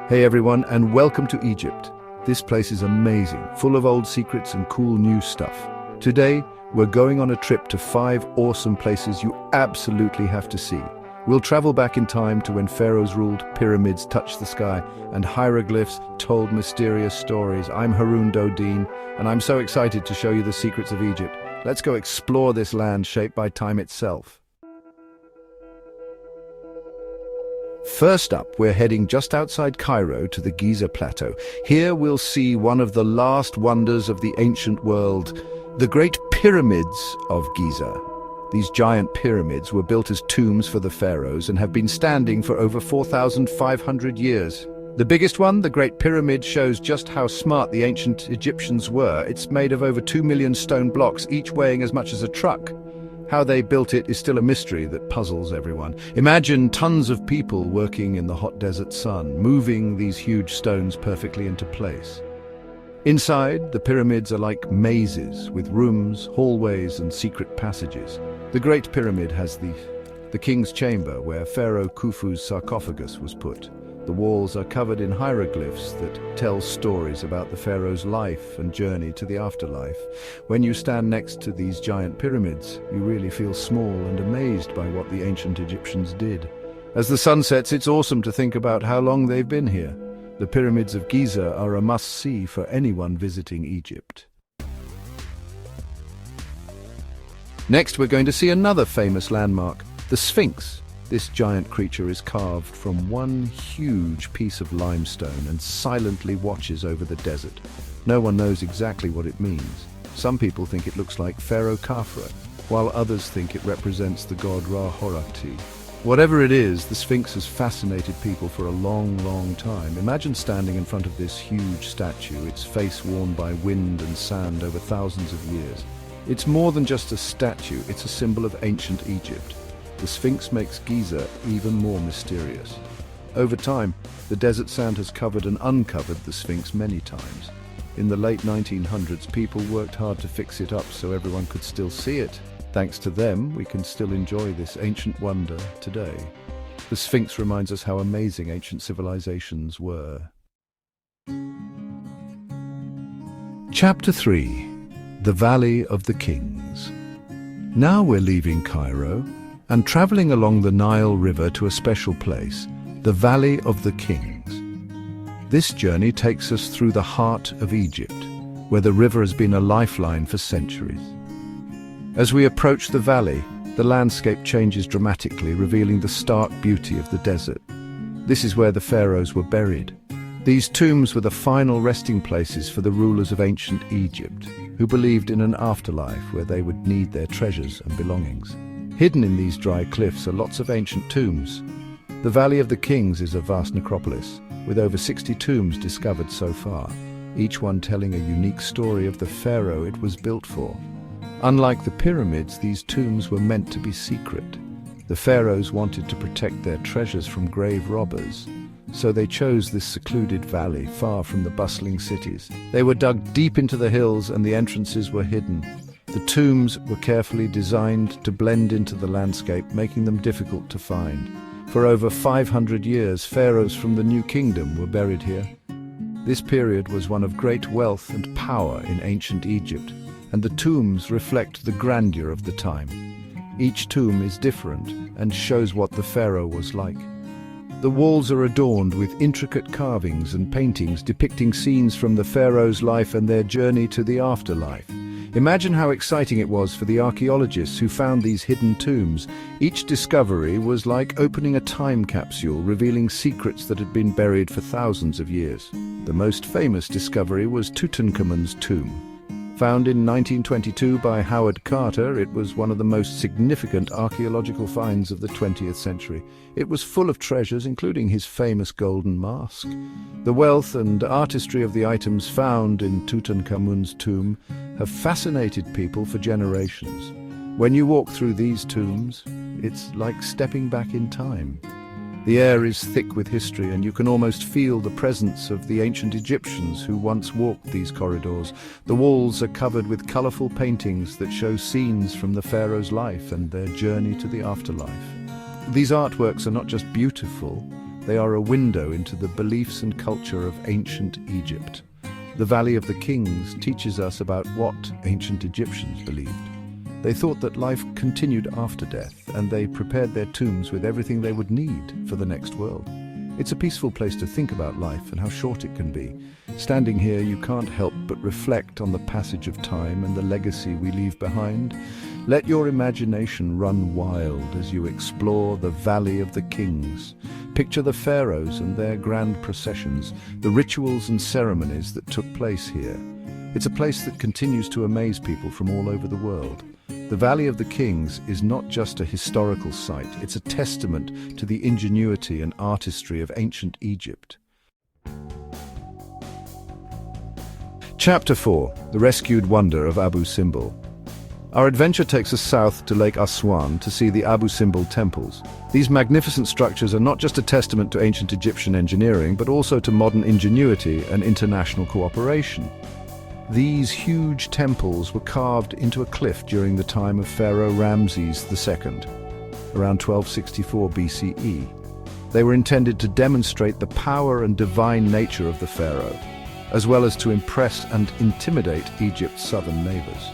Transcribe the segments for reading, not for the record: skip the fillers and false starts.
Hey everyone, and welcome to Egypt. This place is amazing, full of old secrets and cool new stuff. Today, we're going on a trip to 5 awesome places you absolutely have to see. We'll travel back in time to when pharaohs ruled, pyramids touched the sky, and hieroglyphs told mysterious stories. I'm Haroon Dodine, and I'm so excited to show you the secrets of Egypt. Let's go explore this land shaped by time itself. First up, we're heading just outside Cairo to the Giza Plateau. Here we'll see one of the last wonders of the ancient world, the Great Pyramids of Giza. These giant pyramids were built as tombs for the pharaohs and have been standing for over 4,500 years. The biggest one, the Great Pyramid, shows just how smart the ancient Egyptians were. It's made of over 2 million stone blocks, each weighing as much as a truck. How they built it is still a mystery that puzzles everyone. Imagine tons of people working in the hot desert sun, moving these huge stones perfectly into place. Inside, the pyramids are like mazes, with rooms, hallways, and secret passages. The Great Pyramid has the king's chamber, where Pharaoh Khufu's sarcophagus was put. The walls are covered in hieroglyphs that tell stories about the pharaoh's life and journey to the afterlife. When you stand next to these giant pyramids, you really feel small and amazed by what the ancient Egyptians did. As the sun sets, it's awesome to think about how long they've been here. The pyramids of Giza are a must-see for anyone visiting Egypt. Next, we're going to see another famous landmark, the Sphinx. This giant creature is carved from one huge piece of limestone and silently watches over the desert. No one knows exactly what it means. Some people think it looks like Pharaoh Khafre, while others think it represents the god Ra-Horajti. Whatever it is, the Sphinx has fascinated people for a long time. Imagine standing in front of this huge statue, its face worn by wind and sand over thousands of years. It's more than just a statue, it's a symbol of ancient Egypt. The Sphinx makes Giza even more mysterious. Over time, the desert sand has covered and uncovered the Sphinx many times. In the late 1900s, people worked hard to fix it up so everyone could still see it. Thanks to them, we can still enjoy this ancient wonder today. The Sphinx reminds us how amazing ancient civilizations were. Chapter 3. The Valley of the Kings. Now we're leaving Cairo and traveling along the Nile River to a special place, the Valley of the Kings. This journey takes us through the heart of Egypt, where the river has been a lifeline for centuries. As we approach the valley, the landscape changes dramatically, revealing the stark beauty of the desert. This is where the pharaohs were buried. These tombs were the final resting places for the rulers of ancient Egypt, who believed in an afterlife where they would need their treasures and belongings. Hidden in these dry cliffs are lots of ancient tombs. The Valley of the Kings is a vast necropolis, with over 60 tombs discovered so far, each one telling a unique story of the pharaoh it was built for. Unlike the pyramids, these tombs were meant to be secret. The pharaohs wanted to protect their treasures from grave robbers, so they chose this secluded valley far from the bustling cities. They were dug deep into the hills and the entrances were hidden. The tombs were carefully designed to blend into the landscape, making them difficult to find. For over 500 years, pharaohs from the New Kingdom were buried here. This period was one of great wealth and power in ancient Egypt, and the tombs reflect the grandeur of the time. Each tomb is different and shows what the pharaoh was like. The walls are adorned with intricate carvings and paintings depicting scenes from the pharaoh's life and their journey to the afterlife. Imagine how exciting it was for the archaeologists who found these hidden tombs. Each discovery was like opening a time capsule, revealing secrets that had been buried for thousands of years. The most famous discovery was Tutankhamun's tomb. Found in 1922 by Howard Carter, it was one of the most significant archaeological finds of the 20th century. It was full of treasures, including his famous golden mask. The wealth and artistry of the items found in Tutankhamun's tomb have fascinated people for generations. When you walk through these tombs, it's like stepping back in time. The air is thick with history, and you can almost feel the presence of the ancient Egyptians who once walked these corridors. The walls are covered with colorful paintings that show scenes from the pharaoh's life and their journey to the afterlife. These artworks are not just beautiful, They are a window into the beliefs and culture of ancient Egypt. The Valley of the Kings teaches us about what ancient Egyptians believed. They thought that life continued after death, and they prepared their tombs with everything they would need for the next world. It's a peaceful place to think about life and how short it can be. Standing here, you can't help but reflect on the passage of time and the legacy we leave behind. Let your imagination run wild as you explore the Valley of the Kings. Picture the pharaohs and their grand processions, the rituals and ceremonies that took place here. It's a place that continues to amaze people from all over the world. The Valley of the Kings is not just a historical site, it's a testament to the ingenuity and artistry of ancient Egypt. Chapter 4: The Rescued Wonder of Abu Simbel. Our adventure takes us south to Lake Aswan to see the Abu Simbel temples. These magnificent structures are not just a testament to ancient Egyptian engineering, but also to modern ingenuity and international cooperation. These huge temples were carved into a cliff during the time of Pharaoh Ramses II, around 1264 BCE. They were intended to demonstrate the power and divine nature of the pharaoh, as well as to impress and intimidate Egypt's southern neighbors.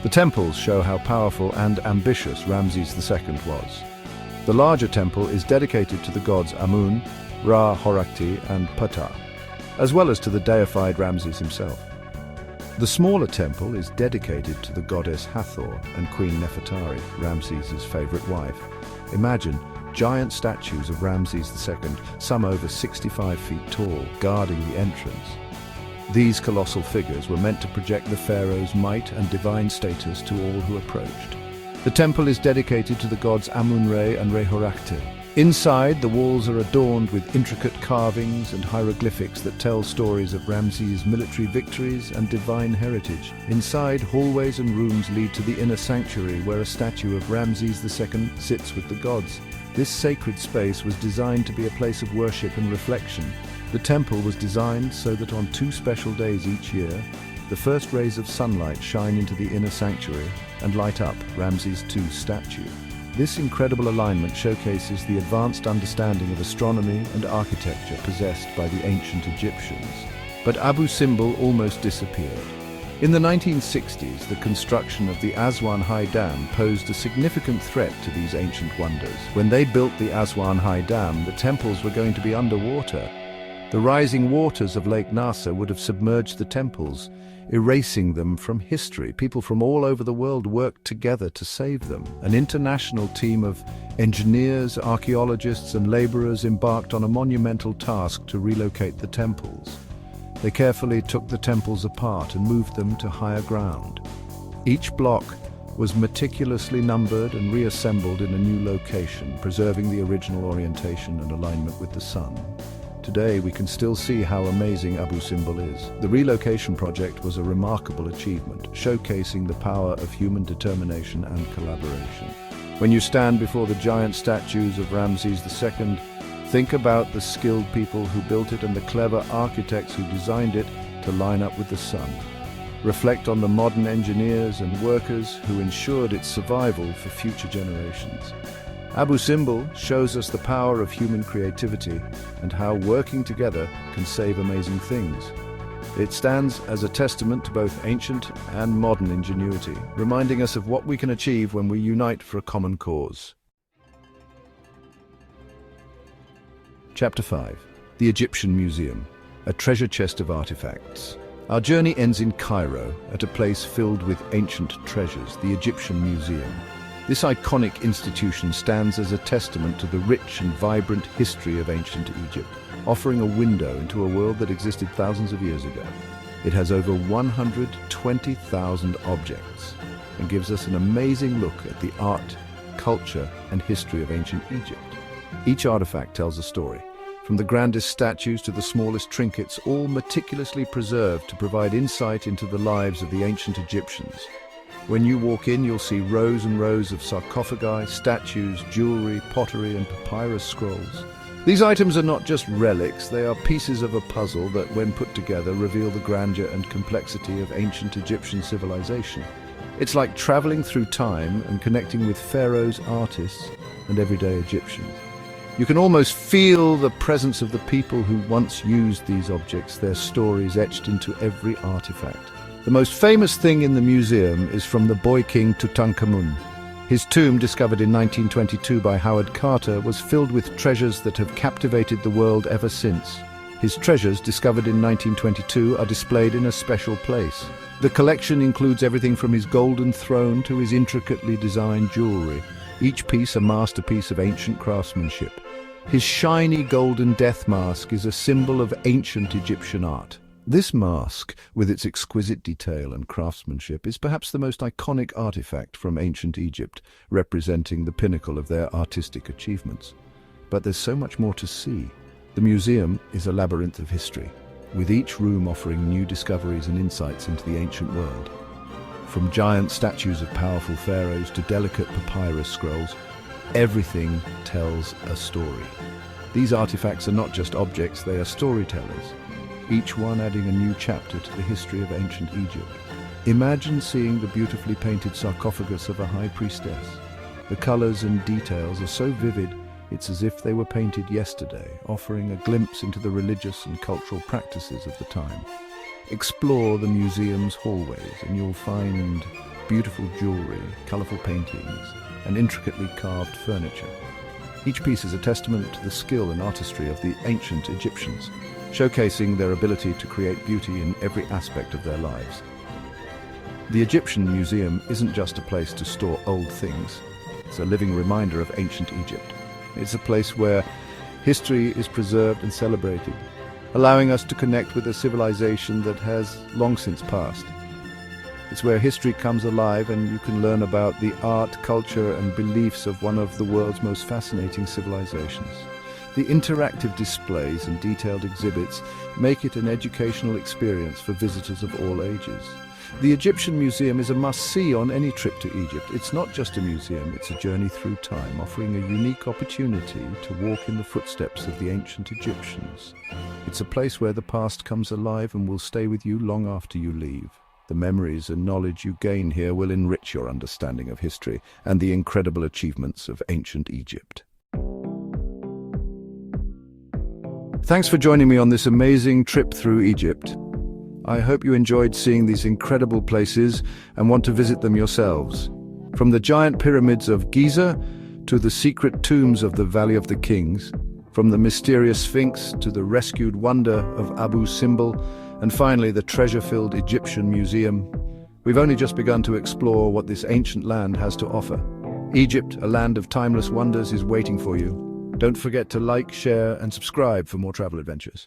The temples show how powerful and ambitious Ramses II was. The larger temple is dedicated to the gods Amun, Ra Horakhti, and Ptah, as well as to the deified Ramses himself. The smaller temple is dedicated to the goddess Hathor and Queen Nefertari, Ramses' favorite wife. Imagine giant statues of Ramses II, some over 65 feet tall, guarding the entrance. These colossal figures were meant to project the pharaoh's might and divine status to all who approached. The temple is dedicated to the gods Amun-Re and Re-Horakhti. Inside, the walls are adorned with intricate carvings and hieroglyphics that tell stories of Ramses' military victories and divine heritage. Inside, hallways and rooms lead to the inner sanctuary, where a statue of Ramses II sits with the gods. This sacred space was designed to be a place of worship and reflection. The temple was designed so that on 2 special days each year, the first rays of sunlight shine into the inner sanctuary and light up Ramses II's statue. This incredible alignment showcases the advanced understanding of astronomy and architecture possessed by the ancient Egyptians. But Abu Simbel almost disappeared. In the 1960s, the construction of the Aswan High Dam posed a significant threat to these ancient wonders. When they built the Aswan High Dam, the temples were going to be underwater. The rising waters of Lake Nasser would have submerged the temples, erasing them from history. People from all over the world worked together to save them. An international team of engineers, archaeologists, and laborers embarked on a monumental task to relocate the temples. They carefully took the temples apart and moved them to higher ground. Each block was meticulously numbered and reassembled in a new location, preserving the original orientation and alignment with the sun. Today, we can still see how amazing Abu Simbel is. The relocation project was a remarkable achievement, showcasing the power of human determination and collaboration. When you stand before the giant statues of Ramses II, think about the skilled people who built it and the clever architects who designed it to line up with the sun. Reflect on the modern engineers and workers who ensured its survival for future generations. Abu Simbel shows us the power of human creativity and how working together can save amazing things. It stands as a testament to both ancient and modern ingenuity, reminding us of what we can achieve when we unite for a common cause. Chapter 5: The Egyptian Museum, a treasure chest of artifacts. Our journey ends in Cairo, at a place filled with ancient treasures, the Egyptian Museum. This iconic institution stands as a testament to the rich and vibrant history of ancient Egypt, offering a window into a world that existed thousands of years ago. It has over 120,000 objects and gives us an amazing look at the art, culture, and history of ancient Egypt. Each artifact tells a story, from the grandest statues to the smallest trinkets, all meticulously preserved to provide insight into the lives of the ancient Egyptians. When you walk in, you'll see rows and rows of sarcophagi, statues, jewelry, pottery, and papyrus scrolls. These items are not just relics, they are pieces of a puzzle that, when put together, reveal the grandeur and complexity of ancient Egyptian civilization. It's like traveling through time and connecting with pharaohs, artists, and everyday Egyptians. You can almost feel the presence of the people who once used these objects, their stories etched into every artifact. The most famous thing in the museum is from the boy king Tutankhamun. His tomb, discovered in 1922 by Howard Carter, was filled with treasures that have captivated the world ever since. His treasures, discovered in 1922, are displayed in a special place. The collection includes everything from his golden throne to his intricately designed jewelry, each piece a masterpiece of ancient craftsmanship. His shiny golden death mask is a symbol of ancient Egyptian art. This mask, with its exquisite detail and craftsmanship, is perhaps the most iconic artifact from ancient Egypt, representing the pinnacle of their artistic achievements. But there's so much more to see. The museum is a labyrinth of history, with each room offering new discoveries and insights into the ancient world. From giant statues of powerful pharaohs to delicate papyrus scrolls, everything tells a story. These artifacts are not just objects, they are storytellers, each one adding a new chapter to the history of ancient Egypt. Imagine seeing the beautifully painted sarcophagus of a high priestess. The colors and details are so vivid, it's as if they were painted yesterday, offering a glimpse into the religious and cultural practices of the time. Explore the museum's hallways and you'll find beautiful jewelry, colorful paintings, and intricately carved furniture. Each piece is a testament to the skill and artistry of the ancient Egyptians, showcasing their ability to create beauty in every aspect of their lives. The Egyptian Museum isn't just a place to store old things, it's a living reminder of ancient Egypt. It's a place where history is preserved and celebrated, allowing us to connect with a civilization that has long since passed. It's where history comes alive and you can learn about the art, culture, and beliefs of one of the world's most fascinating civilizations. The interactive displays and detailed exhibits make it an educational experience for visitors of all ages. The Egyptian Museum is a must-see on any trip to Egypt. It's not just a museum, it's a journey through time, offering a unique opportunity to walk in the footsteps of the ancient Egyptians. It's a place where the past comes alive and will stay with you long after you leave. The memories and knowledge you gain here will enrich your understanding of history and the incredible achievements of ancient Egypt. Thanks for joining me on this amazing trip through Egypt. I hope you enjoyed seeing these incredible places and want to visit them yourselves. From the giant pyramids of Giza to the secret tombs of the Valley of the Kings, from the mysterious Sphinx to the rescued wonder of Abu Simbel, and finally the treasure-filled Egyptian Museum, we've only just begun to explore what this ancient land has to offer. Egypt, a land of timeless wonders, is waiting for you. Don't forget to like, share, and subscribe for more travel adventures.